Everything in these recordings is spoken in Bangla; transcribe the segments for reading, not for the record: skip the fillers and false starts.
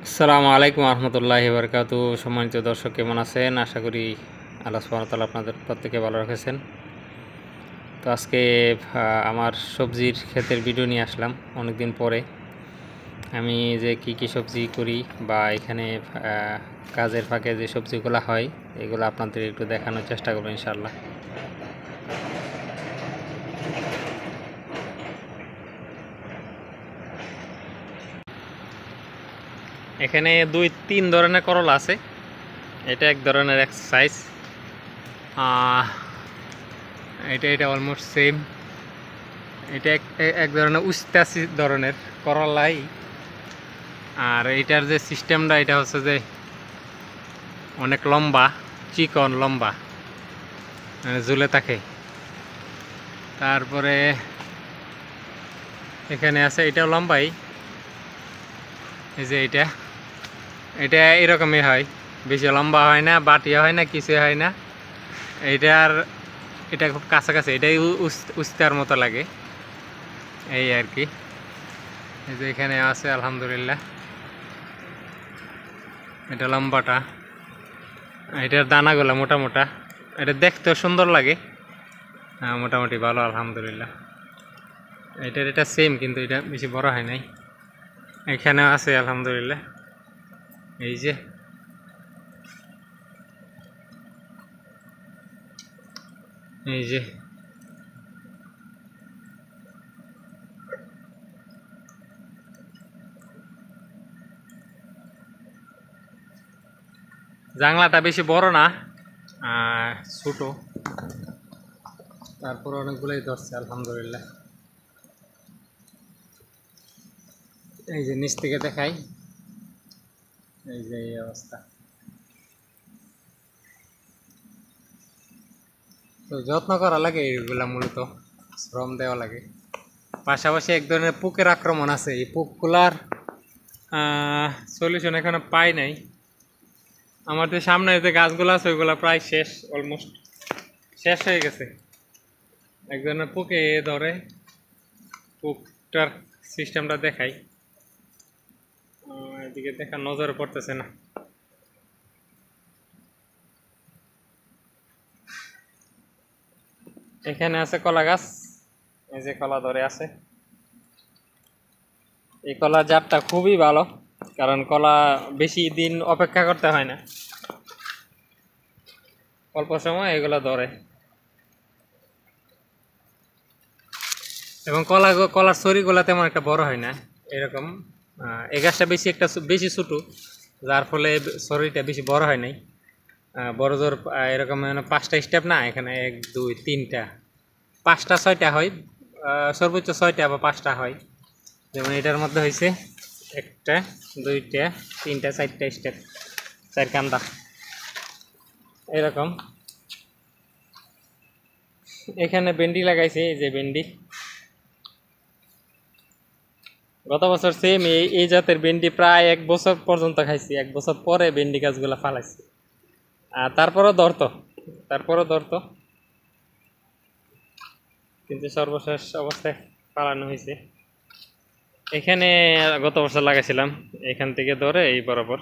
আসসালামু আলাইকুম রহমতুল্লাহি বারকাতু। সম্মানিত দর্শক, কেমন আছেন? আশা করি আল্লাহ সুবহানাহু ওয়া তাআলা আপনাদের প্রত্যেকে ভালো রেখেছেন। তো আজকে আমার সবজির ক্ষেতের ভিডিও নিয়ে আসলাম অনেক দিন পরে। আমি যে কি সবজি করি বা এখানে কাজের ফাঁকে যে সবজিগুলো হয় এগুলো আপনাদের একটু দেখানোর চেষ্টা করবো ইনশাআল্লাহ। এখানে দুই তিন ধরনের করলা আছে। এটা এক ধরনের এক সাইজ, এটা এটা অলমোস্ট সেম। এটা এক ধরনের উস্তাসি ধরনের করলাই। আর এটার যে সিস্টেমটা, এটা হচ্ছে যে অনেক লম্বা, চিকন লম্বা, মানে ঝুলে থাকে। তারপরে এখানে আছে, এটাও লম্বাই। এই যে এটা এটা এরকমই হয়, বেশি লম্বা হয় না, বাটিয়া হয় না, কিছু হয় না। এইটার এটা খুব কাছাকাছি, এটাই উস্তার মতো লাগে এই আর কি। এই যে এখানে আছে আলহামদুলিল্লাহ, এটা লম্বাটা, এটার দানাগুলো মোটা মোটা, এটা দেখতেও সুন্দর লাগে। হ্যাঁ, মোটামুটি ভালো আলহামদুলিল্লাহ। এটা সেম, কিন্তু এটা বেশি বড় হয় নাই। এখানে আছে আলহামদুলিল্লাহ। এই যে এই যে জাংলাটা বেশি বড় না, ছোট, তারপর অনেকগুলোই ধরছে আলহামদুলিল্লাহ। এই যে নিচ থেকে দেখাই, এই যে এই অবস্থা। তো যত্ন করা লাগে এইগুলা, মূলত শ্রম দেওয়া লাগে। পাশাপাশি এক ধরনের পোকের আক্রমণ আছে, এই পোকগুলার সলিউশন এখনো পাই নাই। আমাদের সামনে যে গাছগুলো আছে ওইগুলো প্রায় শেষ, অলমোস্ট শেষ হয়ে গেছে। এক ধরনের পোকে ধরে, পোকটার সিস্টেমটা দেখাই। এদিকে দেখা নজরে পড়তেছে না। এখানে আছে কলা গাছ, এই যে কলা ধরে আছে। এই কলা জাতটা খুবই ভালো, কারণ কলা বেশি দিন অপেক্ষা করতে হয় না, অল্প সময় এগুলো ধরে। এবং কলার ছড়িগুলো তেমন একটা বড় হয় না, এরকম। এই গাছটা বেশি ছোটো, যার ফলে ছড়িটা বেশি বড় হয় নাই। বড় জোর এরকম মানে 5টা স্টেপ না, এখানে 1 2 3টা 5টা 6টা হয়, সর্বোচ্চ 6টা বা 5টা হয়। যেমন এটার মধ্যে হয়েছে 1টা 2টা 3টা 4টা স্টেপ, 4 কান্দা এরকম। এখানে ভেন্ডি লাগাইছে, এই যে ভেন্ডি। গত বছর সেম এই জাতের ভেন্ডি প্রায় 1 বছর পর্যন্ত খাইছি, 1 বছর পরে ভেন্ডি গাছগুলো ফালাইছি। আর তারপরও ধরতো, কিন্তু সর্বশেষ অবস্থায় ফালানো হয়েছে। এখানে গত বছর লাগাইছিলাম, এখান থেকে ধরে এই বরাবর,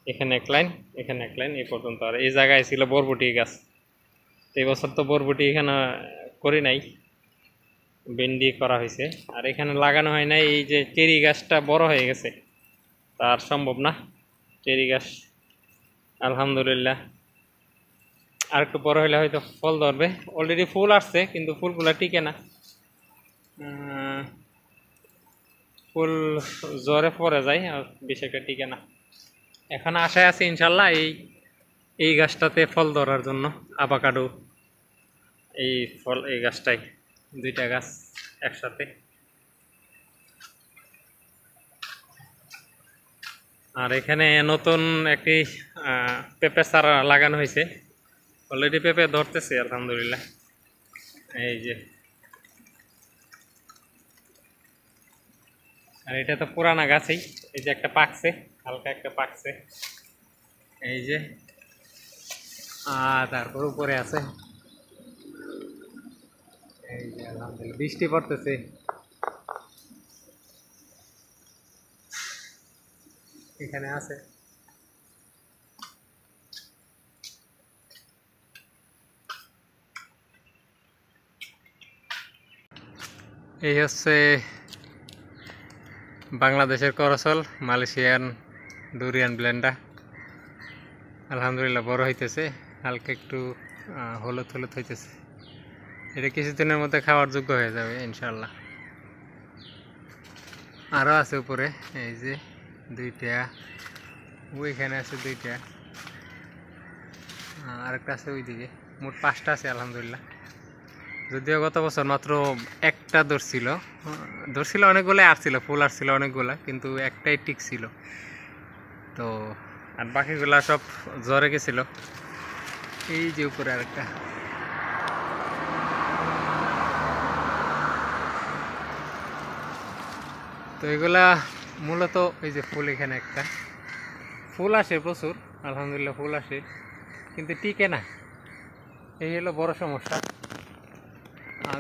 এখানে এক লাইন, এখানে এক লাইন, এই পর্যন্ত। আর এই জায়গায় ছিল বরবটি গাছ। এই বছর তো বরবটি এখানে করি নাই, ভেন্ডি করা হয়েছে। আর এখানে লাগানো হয় নাই, এই যে চেরি গাছটা বড় হয়ে গেছে, তার সম্ভব না। চেরি গাছ আলহামদুলিল্লাহ আর একটু বড় হলে হয়তো ফল ধরবে। অলরেডি ফুল আসছে, কিন্তু ফুলগুলো টিকে না, ফুল জ্বরে পড়ে যায়, আর বেশি একটা টিকে না। এখন আশায় আছে ইনশাল্লাহ এই গাছটাতে ফল ধরার জন্য। আভাকাডো, এই গাছটাই, 2টা গাছ একসাথে। আর এখানে নতুন একটি পেঁপে চারা লাগানো হয়েছে, অলরেডি পেঁপে ধরতেছে আলহামদুলিল্লাহ। এই যে, আর এটা তো পুরানা গাছেই, এই যে একটা পাকছে, হালকা একটা পাকছে, এই যে। তারপর উপরে আছে, এই যে আলহামদুলিল্লাহ বৃষ্টি পড়তেছে। এখানে আছে। এই হচ্ছে বাংলাদেশের করসল, মালয়েশিয়ান ডুরিয়ান ব্লেন্ডার। আলহামদুলিল্লাহ বড় হইতেছে, হালকা একটু হলুদ হলুদ হইতেছে। এটা কিছুদিনের মধ্যে খাওয়ার যোগ্য হয়ে যাবে ইনশাল্লাহ। আরও আছে উপরে, এই যে দুইটা, ওইখানে আছে দুইটা, আরেকটা আছে ওইদিকে, মোট 5টা আছে আলহামদুলিল্লাহ। যদিও গত বছর মাত্র একটা ধরছিল অনেকগুলো আসছিল, ফুল আসছিল অনেকগুলা, কিন্তু একটাই টিক ছিল। তো আর বাকিগুলা সব জ্বরে গেছিল। এই যে উপরে আরেকটা, তো এগুলা মূলত এই যে ফুল, এখানে একটা ফুল আসে প্রচুর আলহামদুলিল্লাহ, ফুল আসে কিন্তু টিকে না। এই হলো বড় সমস্যা।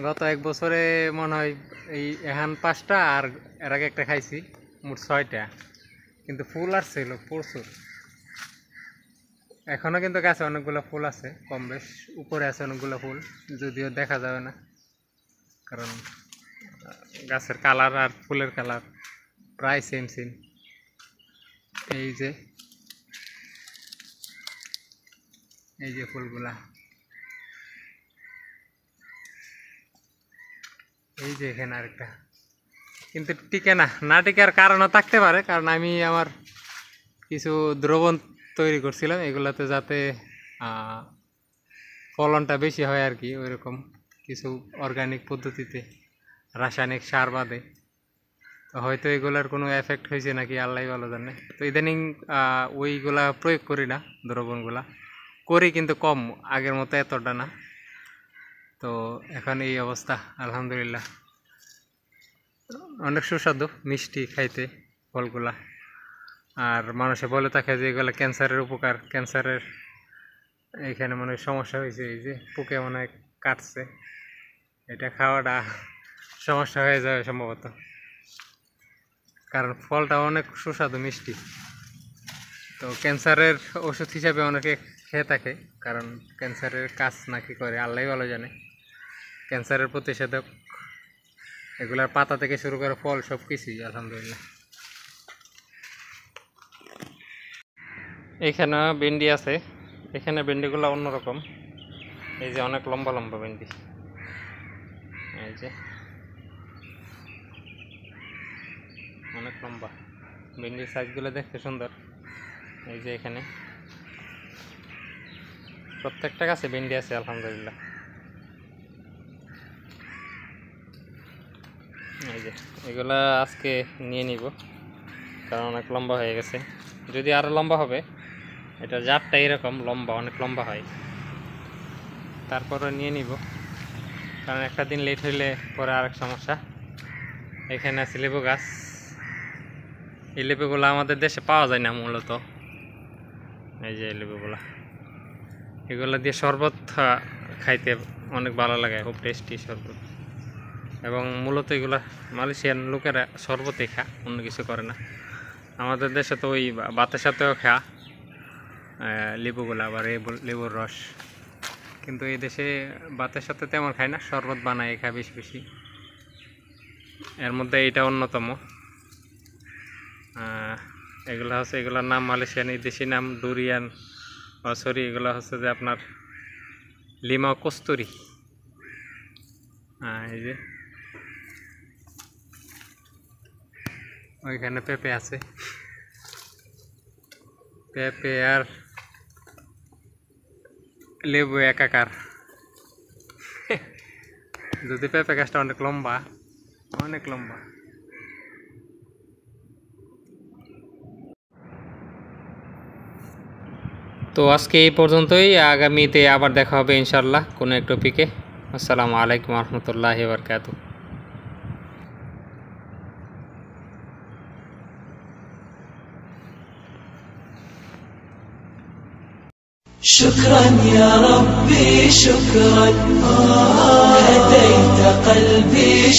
গত 1 বছরে মনে হয় এই এখান 5টা, আর এর আগে একটা খাইছি, মোট 6টা, কিন্তু ফুল আসছিল প্রচুর। এখনো কিন্তু গাছে অনেকগুলো ফুল আছে, কম বেশ উপরে আছে অনেকগুলো ফুল, যদিও দেখা যাবে না, কারণ গাছের কালার আর ফুলের কালার প্রায় সেম সেম। এই যে ফুলগুলা, এই যে এখানে আরেকটা, কিন্তু টিকে না টিকার কারণও থাকতে পারে, কারণ আমি আমার কিছু দ্রবণ তৈরি করছিলাম এগুলাতে, যাতে ফলনটা বেশি হয় আর কি, ওইরকম কিছু অর্গানিক পদ্ধতিতে, রাসায়নিক সার বাদে। তো হয়তো এগুলার কোনো এফেক্ট হয়েছে নাকি আল্লাহ ভালো জানে। তো ইদানিং ওইগুলা প্রয়োগ করি না, দ্রবণগুলা করি কিন্তু কম, আগের মতো এতটা না। তো এখন এই অবস্থা আলহামদুলিল্লাহ। অনেক সুস্বাদু, মিষ্টি খাইতে ফলগুলা। আর মানুষে বলে থাকে যে এগুলো ক্যান্সারের উপকার, ক্যান্সারের এইখানে মনে হয় সমস্যা হয়েছে, এই যে পোকে মনে হয় কাটছে, এটা খাওয়াটা সমস্যা হয়ে যাবে সম্ভবত, কারণ ফলটা অনেক সুস্বাদু মিষ্টি। তো ক্যান্সারের ওষুধ হিসাবে অনেকে খেয়ে থাকে, কারণ ক্যান্সারের কাজ নাকি করে আল্লাহ ভালো জানে। ক্যান্সারের প্রতিষেধক এগুলার পাতা থেকে শুরু করে ফল সব কিছুই আলহামদুলিল্লাহ। এখানে ভেন্ডি আছে, এখানে ভেন্ডিগুলো অন্যরকম, এই যে অনেক লম্বা লম্বা ভেন্ডি, এই যে অনেক লম্বা ভেন্ডির সাইজগুলো দেখতে সুন্দর। এই যে এখানে প্রত্যেকটা গাছে ভেন্ডি আছে আলহামদুলিল্লাহ। এই যে এগুলা আজকে নিয়ে নিব, কারণ অনেক লম্বা হয়ে গেছে, যদি আরও লম্বা হবে। এটা জাতটা এরকম লম্বা, অনেক লম্বা হয়, তারপরে নিয়ে নিব, কারণ একটা দিন লেট হইলে পরে আরেক সমস্যা। এখানে আছে লেবু গাছ, এই লেবুগুলো আমাদের দেশে পাওয়া যায় না মূলত। এই যে লেবুগুলা, এগুলো দিয়ে শরবত খাইতে অনেক ভালো লাগে, খুব টেস্টি শরবত। এবং মূলত এগুলা মালয়েশিয়ান লোকেরা শরবতই খা, অন্য কিছু করে না। আমাদের দেশে তো ওই ভাতের সাথেও খা লেবুগুলা, আবার লেবুর রস, কিন্তু এই দেশে ভাতের সাথে তেমন খায় না, শরবত বানায় খায় বেশি বেশি। এর মধ্যে এটা অন্যতম। এগুলোর নাম মালয়েশিয়ান, এই দেশি নাম ডুরিয়ান, সরি এগুলো হচ্ছে যে আপনার লিমা কস্তুরি। এই যে ওইখানে পেঁপে আছে, পেঁপে আর লেবু একাকার। যদি পেঁপে গাছটা অনেক লম্বা, অনেক লম্বা। তো আজকে এই পর্যন্তই, আগামীতে আবার দেখা হবে ইনশাল্লাহ কোনো এক টপিকে। আসসালামু আলাইকুম রহমতুল্লাহি ওয়া বারাকাতুহু। شكرا يا ربي شكرا، هديت قلبي